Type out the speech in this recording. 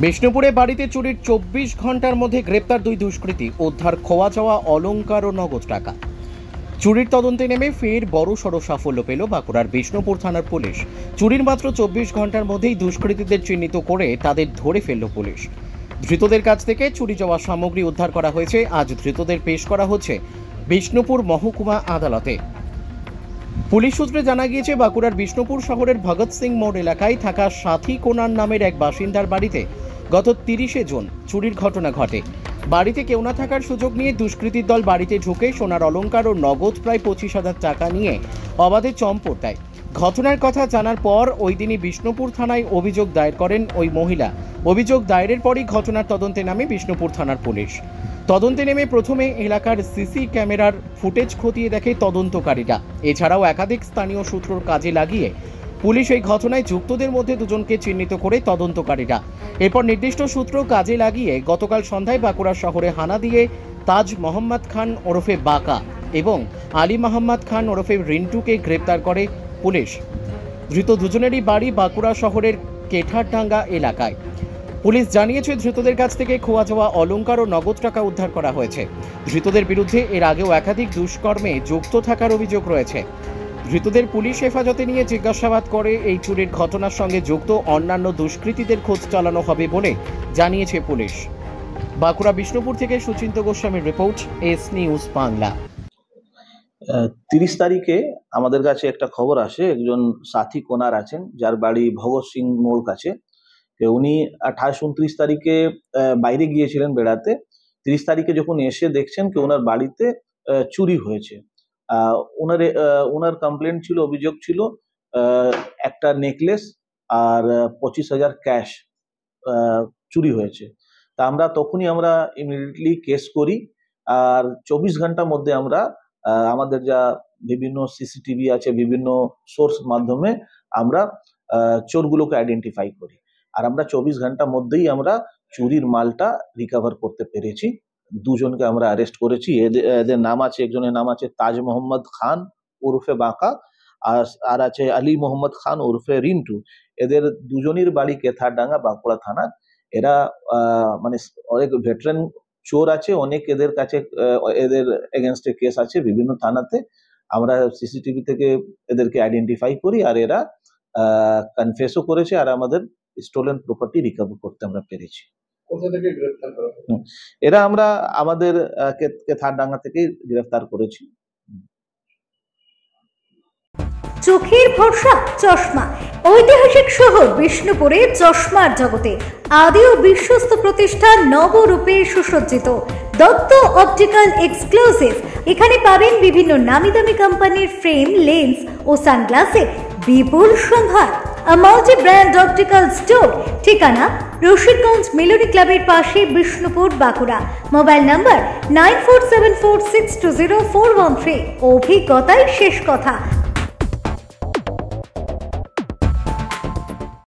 বিষ্ণুপুরে বাড়িতে চুরির 24 ঘন্টার মধ্যে গ্রেপ্তার দুই দুষ্কৃতী, উদ্ধার খোয়া যাওয়া অলংকার ও নগদ টাকা। চুরির তদন্তে নেমে ফের বড়সড় সাফল্য পেল বাঁকুড়ার বিষ্ণুপুর থানার পুলিশ। চুরির মাত্র 24 ঘন্টার মধ্যেই দুষ্কৃতীদের চিহ্নিত করে তাদের ধরে ফেলল পুলিশ। ধৃতদের কাছ থেকে চুরি যাওয়া সামগ্রী উদ্ধার করা হয়েছে। আজ ধৃতদের পেশ করা হচ্ছে বিষ্ণুপুর মহকুমা আদালতে। পুলিশ সূত্রে জানা গিয়েছে, বাঁকুড়ার বিষ্ণুপুর শহরের ভগৎ সিং মোড় এলাকায় থাকা সাথী কোনার নামের এক বাসিন্দার বাড়িতে গত 30 জুন চুরির ঘটনা ঘটে। বাড়িতে কেউ না থাকার সুযোগ নিয়ে দুষ্কৃতীর দল বাড়িতে ঢুকে সোনার অলংকার ও নগদ প্রায় 25,000 টাকা নিয়ে অবাধে চম্পট দেয়। ঘটনার কথা জানার পর ওই দিনই বিষ্ণুপুর থানায় অভিযোগ দায়ের করেন ওই মহিলা। অভিযোগ দায়েরের পরই ঘটনার তদন্তে নামে বিষ্ণুপুর থানার পুলিশ। তদন্তে নেমে প্রথমে এলাকার সিসি ক্যামেরার ফুটেজ খতিয়ে দেখে তদন্তকারীরা। এছাড়াও একাধিক স্থানীয় সূত্রর কাজে লাগিয়ে পুলিশ এই ঘটনায় যুক্তদের মধ্যে দুজনকে চিহ্নিত করে তদন্তকারীরা। এরপর নির্দিষ্ট সূত্র কাজে লাগিয়ে গতকাল সন্ধ্যায় বাঁকুড়া শহরে হানা দিয়ে তাজ মোহাম্মদ খান ওরফে বাকা এবং আলী মোহাম্মদ খান ওরফে রিন্টুকে গ্রেপ্তার করে পুলিশ। ধৃত দুজনেরই বাড়ি বাঁকুড়া শহরের কেঠারডাঙ্গা এলাকায়। পুলিশ জানিয়েছে, ধৃতদের কাছ থেকে খোয়া যাওয়া অলংকার ও নগদ টাকা উদ্ধার করা হয়েছে। ধৃতদের বিরুদ্ধে এর আগেও একাধিক দুষ্কর্মে যুক্ত থাকার অভিযোগ রয়েছে। ধৃতদের পুলিশ হেফাজতে নিয়ে জিজ্ঞাসাবাদ করে এই চুরির ঘটনার সঙ্গে যুক্ত অন্যান্য দুষ্কৃতীদের খোঁজ চালানো হবে বলে জানিয়েছে পুলিশ। বাঁকুড়া বিষ্ণুপুর থেকে সুচিন্ত গোস্বামীর রিপোর্ট, এস নিউজ বাংলা। 30 তারিখে আমাদের কাছে একটা খবর আসে, একজন সাথী কোনার আছেন যার বাড়ি ভগৎ সিং মোড় কাছে। উনি 28-29 তারিখে বাইরে গিয়েছিলেন বেড়াতে। 30 তারিখে যখন এসে দেখছেন কি ওনার বাড়িতে চুরি হয়েছে। ওনার কমপ্লেন ছিল, অভিযোগ ছিল একটা নেকলেস আর 25,000 ক্যাশ চুরি হয়েছে। তা তখনই আমরা ইমিডিয়েটলি কেস করি। আর 24 ঘন্টার মধ্যে আমরা আমাদের যা বিভিন্ন সিসিটিভি আছে, বিভিন্ন সোর্স মাধ্যমে আমরা চোরগুলোকে আইডেন্টিফাই করি। আর আমরা 24 ঘন্টার মধ্যেই আমরা চুরির মালটা রিকভার করতে পেরেছি। দুজনকে আমরা অ্যারেস্ট করেছি। এদের নাম আছে, একজনের নাম আছে তাজ মোহাম্মদ খান ওরফে বাঁকা, আর আছে আলী মোহাম্মদ খান ওরফে রিন্টু। এদের দুজনের বাড়ি কেথারডাঙ্গা, বাঁকুড়া থানা। এরা মানে অনেক ভেটারেন চোর আছে, অনেক এদের কাছে এদের এগেনস্টে কেস আছে বিভিন্ন থানাতে। আমরা সিসিটিভি থেকে এদেরকে আইডেন্টিফাই করি আর এরা কনফেসও করেছে আর আমাদের স্টোলেন প্রপার্টি রিকভার করতে আমরা পেরেছি। কোথা থেকে গ্রেফতার করা হয়েছে? এরা আমরা আমাদের কেথারডাঙ্গা থেকে গ্রেফতার করেছি। চোখের ভরসা চশমা। ঐতিহাসিক শহর বিষ্ণুপুরে চশমার জগতে আদি ও বিশ্বস্ত প্রতিষ্ঠান নবরূপে সুসজ্জিত দত্ত অপটিক্যাল এক্সক্লুসিভ। এখানে পাবেন বিভিন্ন নামি দামি কোম্পানির ফ্রেম, লেন্স ও সানগ্লাসের বিপুল সম্ভার। Multi brand optical store. ঠিকানা রশিদগঞ্জ মিলনী ক্লাবের পাশে, বিষ্ণুপুর, বাঁকুড়া। Mobile number 9474620413। অভিজ্ঞতায় শেষ কথা।